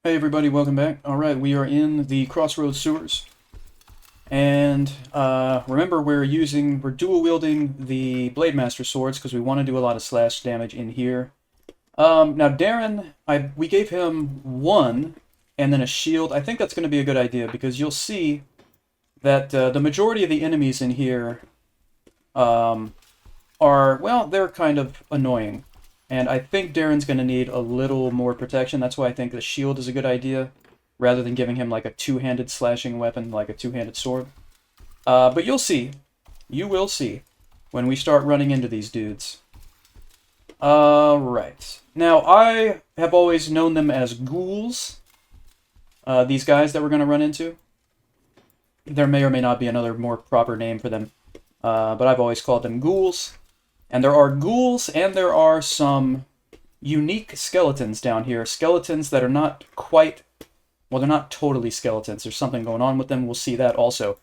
Hey everybody, welcome back. Alright, we are in the Crossroads sewers. And remember we're dual wielding the Blade Master swords because we want to do a lot of slash damage in here. Now Darren, we gave him one and then a shield. I think that's going to be a good idea because you'll see that the majority of the enemies in here well, they're kind of annoying. And I think Darren's going to need a little more protection. That's why I think the shield is a good idea, rather than giving him like a two-handed slashing weapon, like a two-handed sword. But you'll see. You will see when we start running into these dudes. Right. Now, I have always known them as ghouls. These guys that we're going to run into. There may or may not be another more proper name for them. But I've always called them ghouls. And there are ghouls, and there are some unique skeletons down here. Skeletons that are not quite... Well, they're not totally skeletons. There's something going on with them. We'll see that also.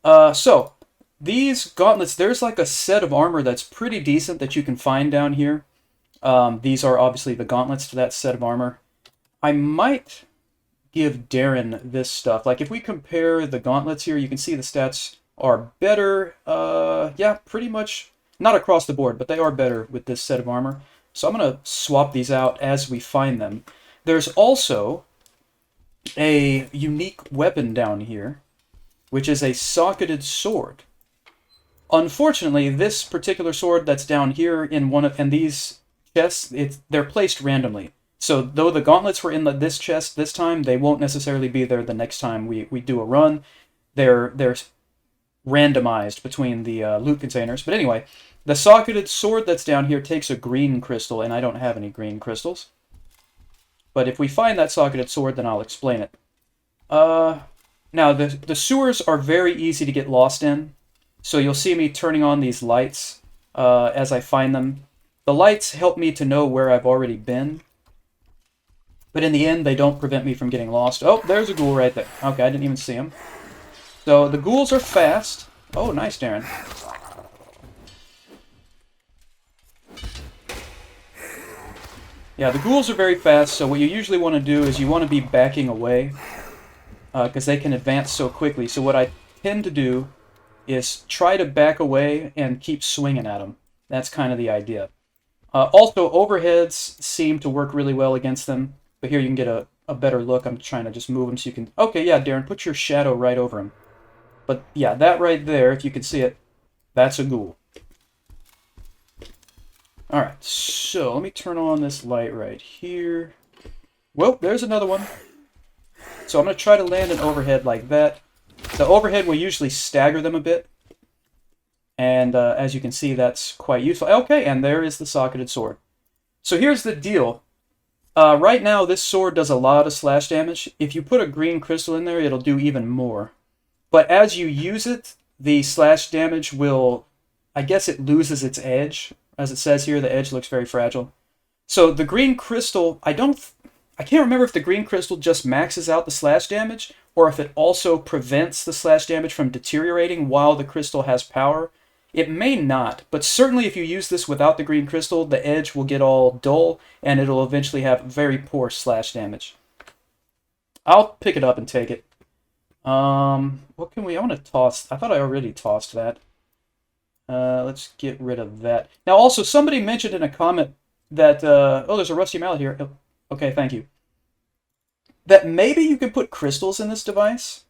So, these gauntlets, there's like a set of armor that's pretty decent that you can find down here. These are obviously the gauntlets to that set of armor. I might give Darren this stuff. Like, if we compare the gauntlets here, you can see the stats are better. Yeah, pretty much... Not across the board, but they are better with this set of armor. So I'm going to swap these out as we find them. There's also a unique weapon down here, which is a socketed sword. Unfortunately, this particular sword that's down here in these chests, they're placed randomly. So though the gauntlets were in this chest this time, they won't necessarily be there the next time we do a run. They're randomized between the loot containers. But anyway, the socketed sword that's down here takes a green crystal, and I don't have any green crystals. But if we find that socketed sword, then I'll explain it. Now, the sewers are very easy to get lost in, so you'll see me turning on these lights as I find them. The lights help me to know where I've already been, but in the end, they don't prevent me from getting lost. Oh, there's a ghoul right there. Okay, I didn't even see him. So, the ghouls are fast. Oh, nice, Darren. Yeah, the ghouls are very fast, so what you usually want to do is you want to be backing away, because they can advance so quickly. So what I tend to do is try to back away and keep swinging at them. That's kind of the idea. Also, overheads seem to work really well against them, but here you can get a better look. I'm trying to just move them so you can... Okay, yeah, Darren, put your shadow right over him. But yeah, that right there, if you can see it, that's a ghoul. Alright, so let me turn on this light right here. Well, there's another one. So I'm going to try to land an overhead like that. The overhead will usually stagger them a bit. And as you can see, that's quite useful. Okay, and there is the socketed sword. So here's the deal. Right now, this sword does a lot of slash damage. If you put a green crystal in there, it'll do even more. But as you use it, the slash damage will, I guess it loses its edge. As it says here, the edge looks very fragile. So the green crystal, I can't remember if the green crystal just maxes out the slash damage, or if it also prevents the slash damage from deteriorating while the crystal has power. It may not, but certainly if you use this without the green crystal, the edge will get all dull, and it'll eventually have very poor slash damage. I'll pick it up and take it. What can I want to toss. I thought I already tossed that. Let's get rid of that. Now, also, somebody mentioned in a comment that, oh, there's a rusty mallet here. Oh, okay, thank you. That maybe you can put crystals in this device.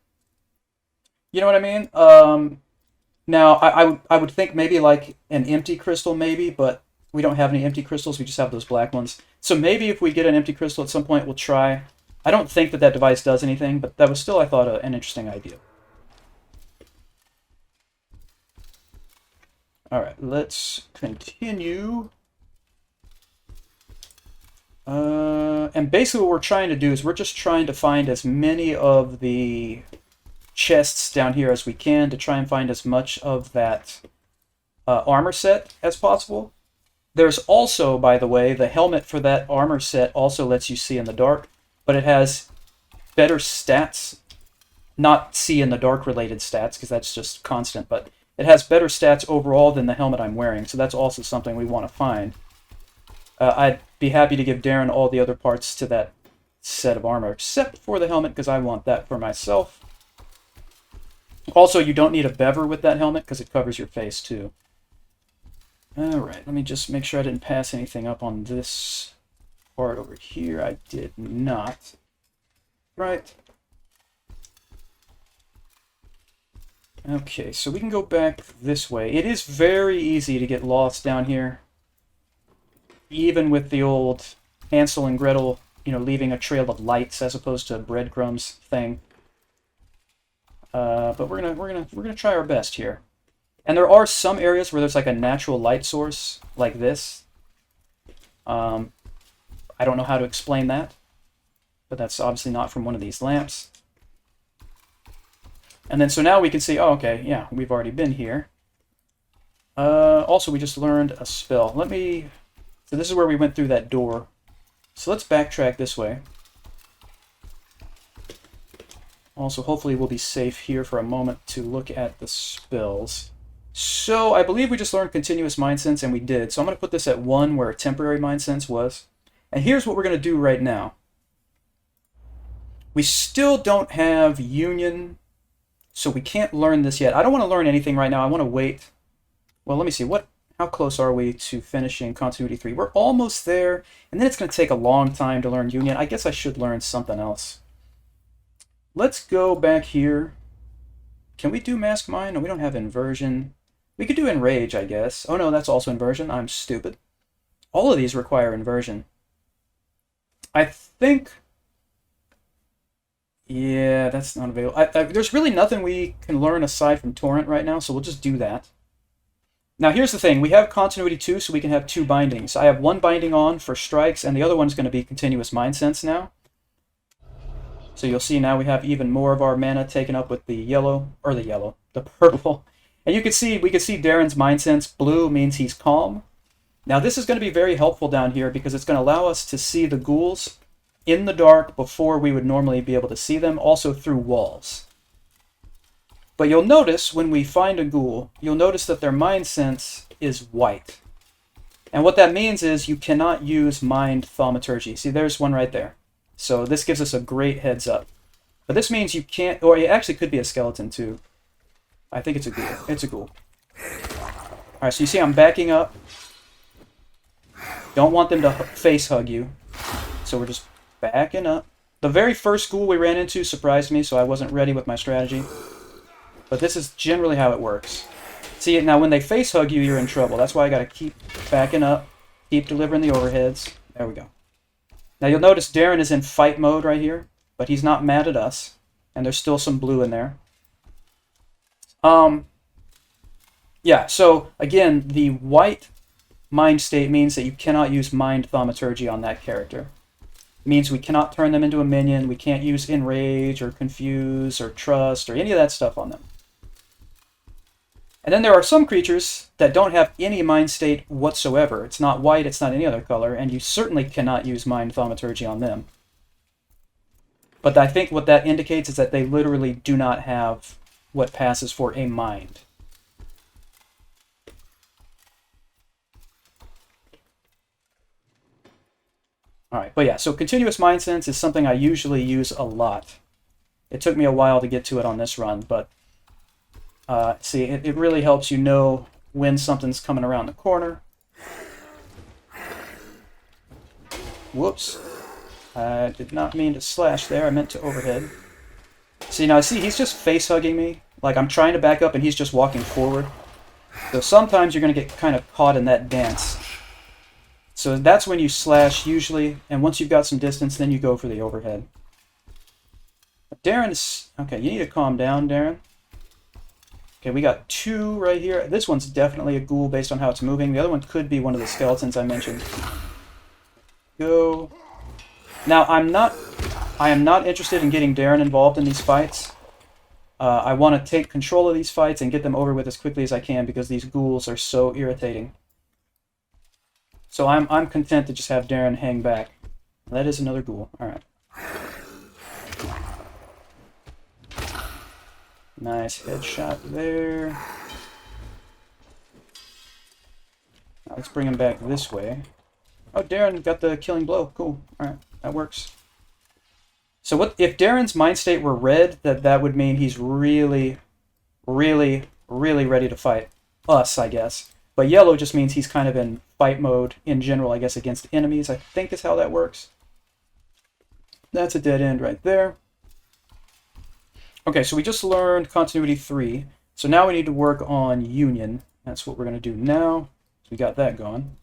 You know what I mean? Now, I would think maybe like an empty crystal, maybe, but we don't have any empty crystals. We just have those black ones. So maybe if we get an empty crystal at some point, we'll try. I don't think that device does anything, but that was still, I thought, an interesting idea. Alright, let's continue. And basically what we're trying to do is we're just trying to find as many of the chests down here as we can to try and find as much of that armor set as possible. There's also, by the way, the helmet for that armor set also lets you see in the dark, but it has better stats. Not see in the dark related stats, because that's just constant, but it has better stats overall than the helmet I'm wearing, so that's also something we want to find. I'd be happy to give Darren all the other parts to that set of armor, except for the helmet, because I want that for myself. Also, you don't need a bever with that helmet, because it covers your face, too. Alright, let me just make sure I didn't pass anything up on this part over here. I did not. Right. Okay, so we can go back this way. It is very easy to get lost down here. Even with the old Hansel and Gretel, you know, leaving a trail of lights as opposed to a breadcrumbs thing. But we're gonna try our best here. And there are some areas where there's like a natural light source, like this. I don't know how to explain that, but that's obviously not from one of these lamps. And then so now we can see, oh, okay, yeah, we've already been here. Also, we just learned a spell. So this is where we went through that door. So let's backtrack this way. Also, hopefully we'll be safe here for a moment to look at the spells. So I believe we just learned continuous Mindsense, and we did. So I'm going to put this at 1 where temporary Mindsense was. And here's what we're going to do right now. We still don't have Union, so we can't learn this yet. I don't want to learn anything right now. I want to wait. Well, let me see. How close are we to finishing Continuity 3? We're almost there, and then it's going to take a long time to learn Union. I guess I should learn something else. Let's go back here. Can we do Mask Mind? No, we don't have Inversion. We could do Enrage, I guess. Oh no, that's also Inversion. I'm stupid. All of these require Inversion. I think... Yeah, that's not available. There's really nothing we can learn aside from Torrent right now, so we'll just do that. Now here's the thing. We have Continuity 2, so we can have 2 bindings. I have 1 binding on for strikes, and the other one's going to be Continuous Mindsense now. So you'll see now we have even more of our mana taken up with the purple. And we can see Darren's Mindsense. Blue means he's calm. Now this is going to be very helpful down here because it's going to allow us to see the ghouls in the dark before we would normally be able to see them, also through walls. But you'll notice when we find a ghoul, you'll notice that their Mindsense is white. And what that means is you cannot use Mind Thaumaturgy. See, there's one right there. So this gives us a great heads up. But this means you can't, or it actually could be a skeleton too. I think it's a ghoul. It's a ghoul. Alright, so you see I'm backing up. Don't want them to face hug you. So we're just backing up. The very first ghoul we ran into surprised me, so I wasn't ready with my strategy. But this is generally how it works. See, now when they face hug you, you're in trouble. That's why I gotta keep backing up, keep delivering the overheads. There we go. Now you'll notice Darren is in fight mode right here, but he's not mad at us, and there's still some blue in there. Yeah, so again, the white mind state means that you cannot use Mind Thaumaturgy on that character. It means we cannot turn them into a minion, we can't use Enrage or Confuse or Trust or any of that stuff on them. And then there are some creatures that don't have any mind state whatsoever. It's not white, it's not any other color, and you certainly cannot use Mind Thaumaturgy on them. But I think what that indicates is that they literally do not have what passes for a mind. Alright, but yeah, so Continuous Mindsense is something I usually use a lot. It took me a while to get to it on this run, but see, it really helps you know when something's coming around the corner. Whoops. I did not mean to slash there, I meant to overhead. See, now see, he's just face-hugging me. Like, I'm trying to back up and he's just walking forward. So sometimes you're going to get kind of caught in that dance. So that's when you slash, usually, and once you've got some distance, then you go for the overhead. But Darren is... Okay, you need to calm down, Darren. Okay, we got 2 right here. This one's definitely a ghoul based on how it's moving. The other one could be one of the skeletons I mentioned. Go. Now, I am not interested in getting Darren involved in these fights. I want to take control of these fights and get them over with as quickly as I can because these ghouls are so irritating. So I'm content to just have Darren hang back. That is another ghoul. Alright. Nice headshot there. Now let's bring him back this way. Oh, Darren got the killing blow. Cool. Alright, that works. So what if Darren's mind state were red, that would mean he's really, really, really ready to fight us, I guess. But yellow just means he's kind of in fight mode in general, I guess, against enemies, I think is how that works. That's a dead end right there. Okay, so we just learned Continuity 3. So now we need to work on Union. That's what we're going to do now. So we got that going.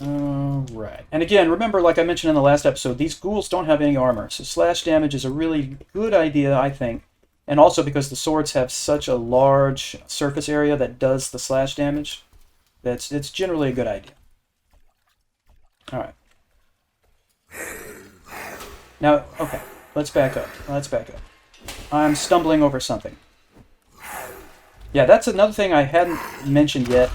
Alright. And again, remember, like I mentioned in the last episode, these ghouls don't have any armor. So slash damage is a really good idea, I think. And also because the swords have such a large surface area that does the slash damage, it's generally a good idea. Alright. Now, okay, let's back up. I'm stumbling over something. Yeah, that's another thing I hadn't mentioned yet.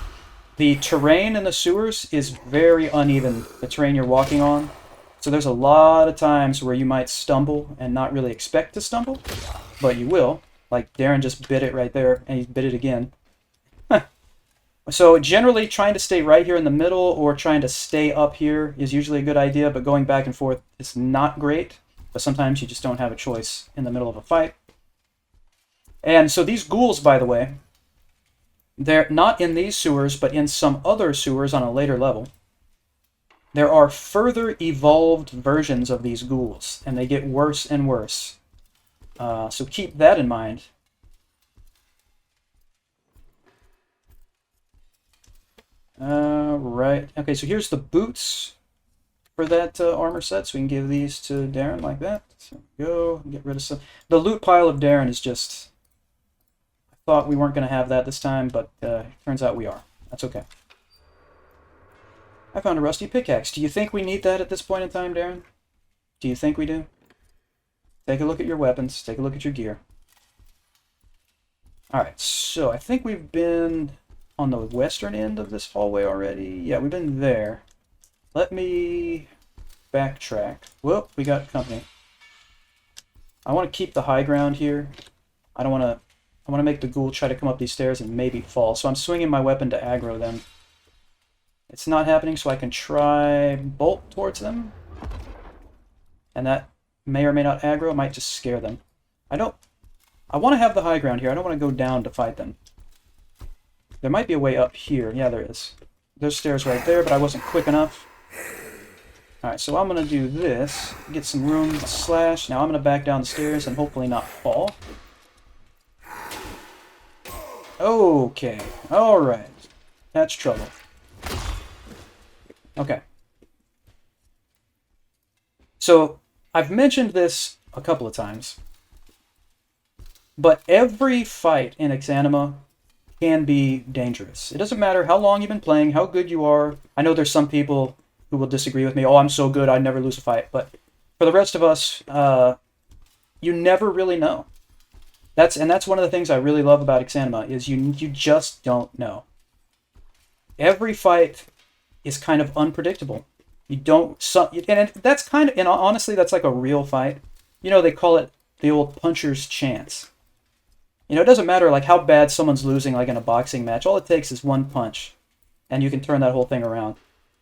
The terrain in the sewers is very uneven, the terrain you're walking on. So there's a lot of times where you might stumble and not really expect to stumble, but you will. Like Darren just bit it right there, and he bit it again. So generally trying to stay right here in the middle or trying to stay up here is usually a good idea, but going back and forth is not great. But sometimes you just don't have a choice in the middle of a fight. And so these ghouls, by the way, they're not in these sewers, but in some other sewers on a later level. There are further evolved versions of these ghouls, and they get worse and worse. So keep that in mind. Right. Okay, so here's the boots for that armor set, so we can give these to Darren like that. So go, get rid of some. The loot pile of Darren is just... I thought we weren't going to have that this time, but turns out we are. That's okay. I found a rusty pickaxe. Do you think we need that at this point in time, Darren? Do you think we do? Take a look at your weapons. Take a look at your gear. Alright, so I think we've been on the western end of this hallway already. Yeah, we've been there. Let me backtrack. Whoop, we got company. I want to keep the high ground here. I want to make the ghoul try to come up these stairs and maybe fall. So I'm swinging my weapon to aggro them. It's not happening, so I can try bolt towards them. And that may or may not aggro. It might just scare them. I want to have the high ground here. I don't want to go down to fight them. There might be a way up here. Yeah, there is. There's stairs right there, but I wasn't quick enough. Alright, so I'm going to do this. Get some room to slash. Now I'm going to back down the stairs and hopefully not fall. Okay. Alright. That's trouble. Okay. So, I've mentioned this a couple of times, but every fight in Exanima can be dangerous. It doesn't matter how long you've been playing, how good you are. I know there's some people who will disagree with me. Oh, I'm so good, I'd never lose a fight. But for the rest of us, you never really know. That's one of the things I really love about Exanima, is you just don't know. Every fight is kind of unpredictable. You don't... and that's kind of... And honestly, that's like a real fight. You know, they call it the old puncher's chance. You know, it doesn't matter like how bad someone's losing like in a boxing match. All it takes is one punch, and you can turn that whole thing around.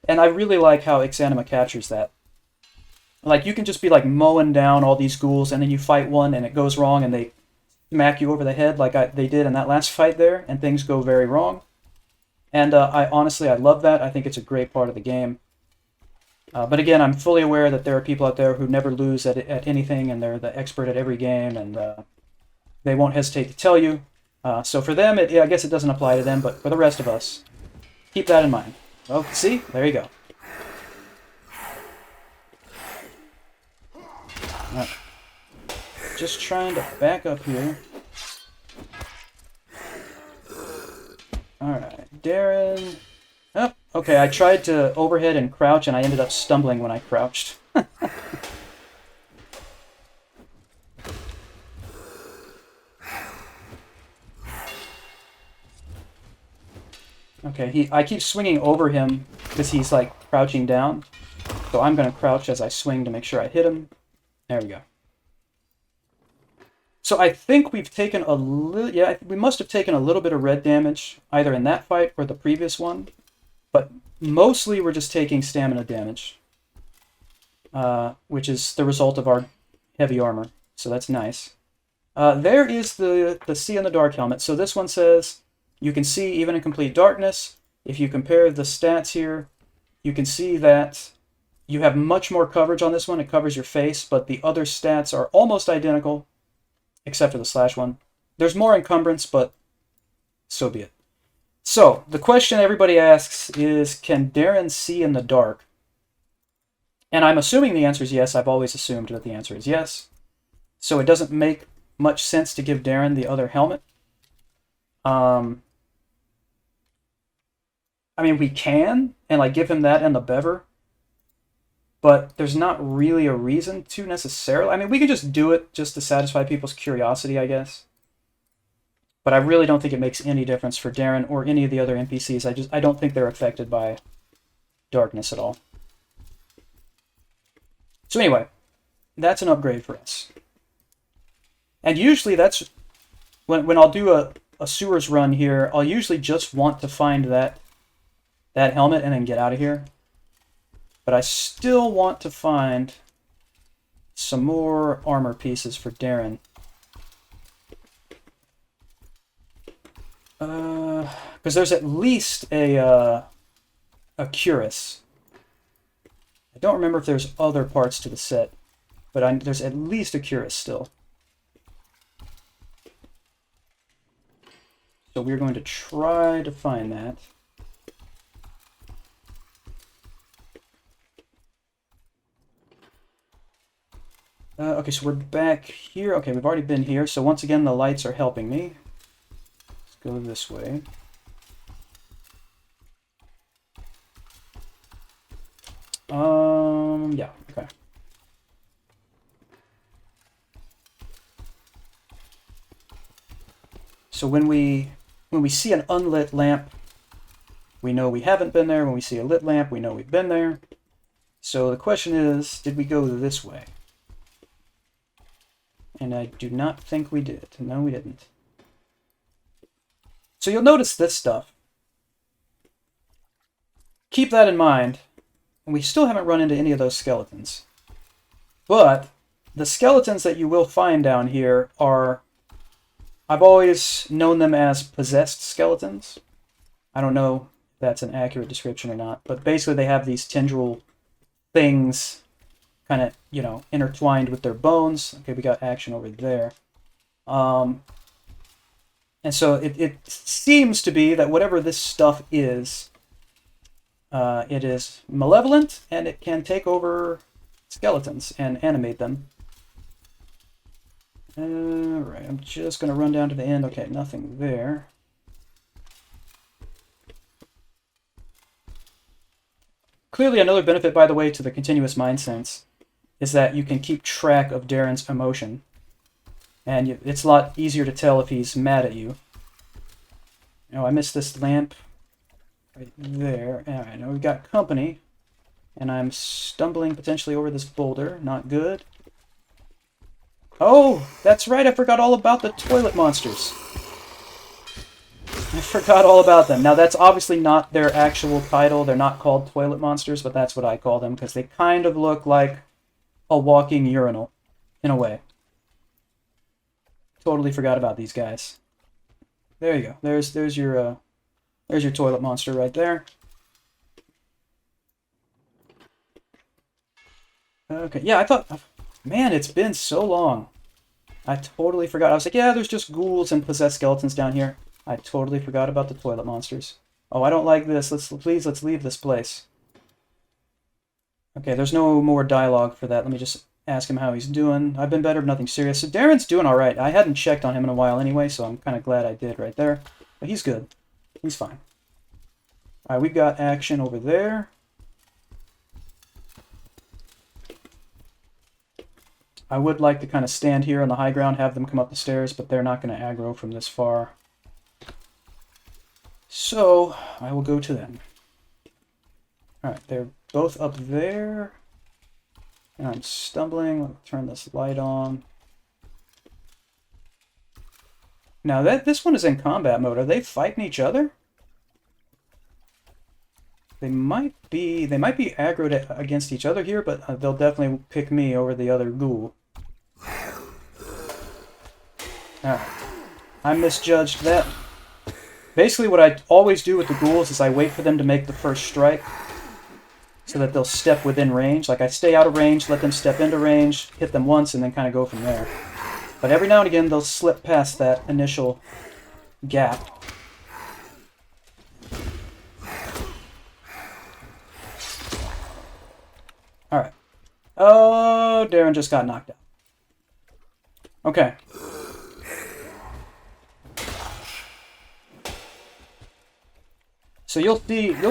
And I really like how Exanima captures that. Like, you can just be like mowing down all these ghouls, and then you fight one, and it goes wrong, and they smack you over the head like they did in that last fight there, and things go very wrong. And I love that. I think it's a great part of the game. But again, I'm fully aware that there are people out there who never lose at anything, and they're the expert at every game, and they won't hesitate to tell you. So for them, I guess it doesn't apply to them, but for the rest of us, keep that in mind. Well, see? There you go. Right. Just trying to back up here. Alright, Darren... Oh, okay, I tried to overhead and crouch, and I ended up stumbling when I crouched. Okay, I keep swinging over him because he's like crouching down. So I'm going to crouch as I swing to make sure I hit him. There we go. So I think we've taken a little... Yeah, we must have taken a little bit of red damage, either in that fight or the previous one. But mostly we're just taking stamina damage, which is the result of our heavy armor, so that's nice. There is the See in the Dark helmet. So this one says, you can see even in complete darkness. If you compare the stats here, you can see that you have much more coverage on this one. It covers your face, but the other stats are almost identical, except for the slash one. There's more encumbrance, but so be it. So, the question everybody asks is, can Darren see in the dark? And I'm assuming the answer is yes. I've always assumed that the answer is yes. So it doesn't make much sense to give Darren the other helmet. I mean, we can, and like give him that and the bever, but there's not really a reason to necessarily. I mean, we can just do it just to satisfy people's curiosity, I guess. But I really don't think it makes any difference for Darren or any of the other NPCs. I don't think they're affected by darkness at all. So anyway, that's an upgrade for us. And usually that's when I'll do a sewers run here, I'll usually just want to find that helmet and then get out of here. But I still want to find some more armor pieces for Darren. Because there's at least a cuirass. I don't remember if there's other parts to the set, but there's at least a cuirass still. So we're going to try to find that. Okay, so we're back here. Okay, we've already been here. So once again, the lights are helping me. Let's go this way. Yeah, okay. So when we see an unlit lamp, we know we haven't been there. When we see a lit lamp, we know we've been there. So the question is, did we go this way? And I do not think we did. No, we didn't. So you'll notice this stuff. Keep that in mind. And we still haven't run into any of those skeletons. But the skeletons that you will find down here are... I've always known them as possessed skeletons. I don't know if that's an accurate description or not. But basically they have these tendril things kind of, you know, intertwined with their bones. Okay, we got action over there. And so it seems to be that whatever this stuff is, it is malevolent, and it can take over skeletons and animate them. Alright, I'm just going to run down to the end. Okay, nothing there. Clearly another benefit, by the way, to the continuous Mindsense is that you can keep track of Darren's emotion. And it's a lot easier to tell if he's mad at you. Oh, I missed this lamp right there. Alright, now we've got company. And I'm stumbling potentially over this boulder. Not good. Oh, that's right, I forgot all about the toilet monsters. I forgot all about them. Now, that's obviously not their actual title. They're not called toilet monsters, but that's what I call them, because they kind of look like a walking urinal, in a way. Totally forgot about these guys. There you go. There's your toilet monster right there. Okay, yeah, I thought... Man, it's been so long. I totally forgot. I was like, yeah, there's just ghouls and possessed skeletons down here. I totally forgot about the toilet monsters. Oh, I don't like this. Let's leave this place. Okay, there's no more dialogue for that. Let me just ask him how he's doing. I've been better, but nothing serious. So Darren's doing all right. I hadn't checked on him in a while anyway, so I'm kind of glad I did right there. But he's good. He's fine. All right, we've got action over there. I would like to kind of stand here on the high ground, have them come up the stairs, but they're not going to aggro from this far. So, I will go to them. Alright, they're both up there. And I'm stumbling. Let's turn this light on. Now, this one is in combat mode. Are they fighting each other? They might be aggroed against each other here, but they'll definitely pick me over the other ghoul. Alright. I misjudged that. Basically what I always do with the ghouls is I wait for them to make the first strike so that they'll step within range. Like I stay out of range, let them step into range, hit them once, and then kind of go from there. But every now and again they'll slip past that initial gap. Alright. Oh, Darren just got knocked out. Okay. So you'll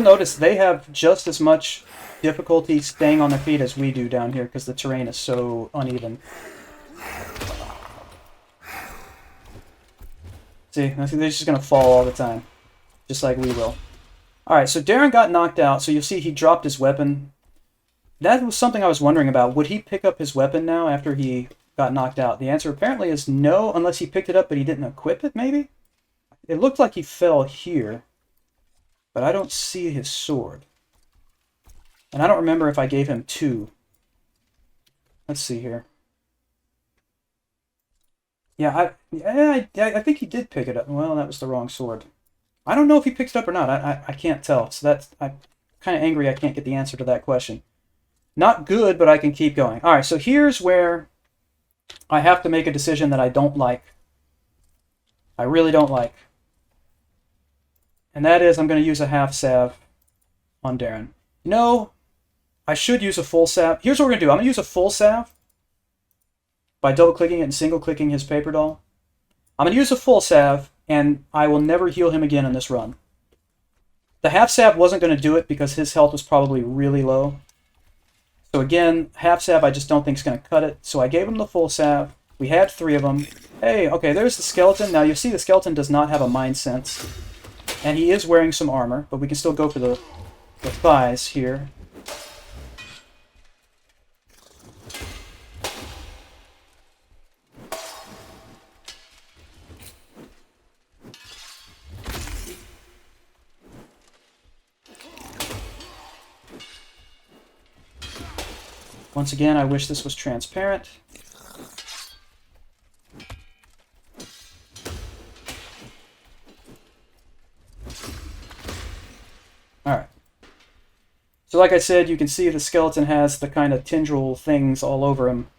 notice they have just as much difficulty staying on their feet as we do down here because the terrain is so uneven. See, they're just going to fall all the time, just like we will. Alright, so Darren got knocked out, so you'll see he dropped his weapon. That was something I was wondering about. Would he pick up his weapon now after he got knocked out? The answer apparently is no, unless he picked it up but he didn't equip it, maybe? It looked like he fell here, but I don't see his sword. And I don't remember if I gave him 2. Let's see here. Yeah, I think he did pick it up. Well, that was the wrong sword. I don't know if he picked it up or not. I can't tell. So I'm kind of angry I can't get the answer to that question. Not good, but I can keep going. All right, so here's where I have to make a decision that I don't like. I really don't like. And that is I'm going to use a half salve on Darren. No, I should use a full salve. Here's what we're going to do. I'm going to use a full salve by double-clicking it and single-clicking his paper doll. I'm going to use a full salve, and I will never heal him again in this run. The half salve wasn't going to do it because his health was probably really low. So again, half salve I just don't think is going to cut it. So I gave him the full salve. We had 3 of them. Hey, okay, there's the skeleton. Now you see the skeleton does not have a Mindsense. And he is wearing some armor, but we can still go for the thighs here. Once again, I wish this was transparent. Alright. So like I said, you can see the skeleton has the kind of tendril things all over him.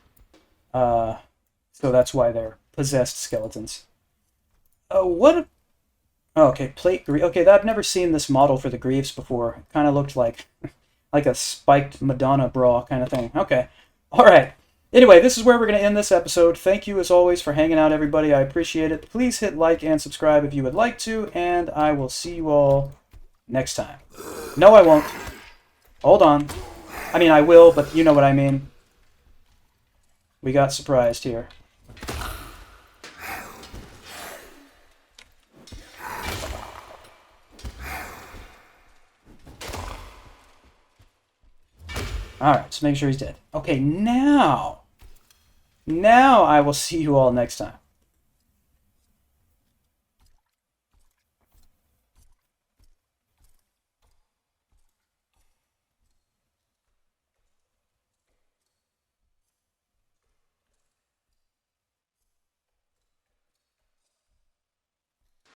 So that's why they're possessed skeletons. Oh, okay, plate greaves. Okay, I've never seen this model for the greaves before. It kind of looked like like a spiked Madonna bra kind of thing. Okay. Alright. Anyway, this is where we're going to end this episode. Thank you, as always, for hanging out, everybody. I appreciate it. Please hit like and subscribe if you would like to, and I will see you all next time. No, I won't. Hold on. I mean, I will, but you know what I mean. We got surprised here. Alright, so make sure he's dead. Okay, now I will see you all next time.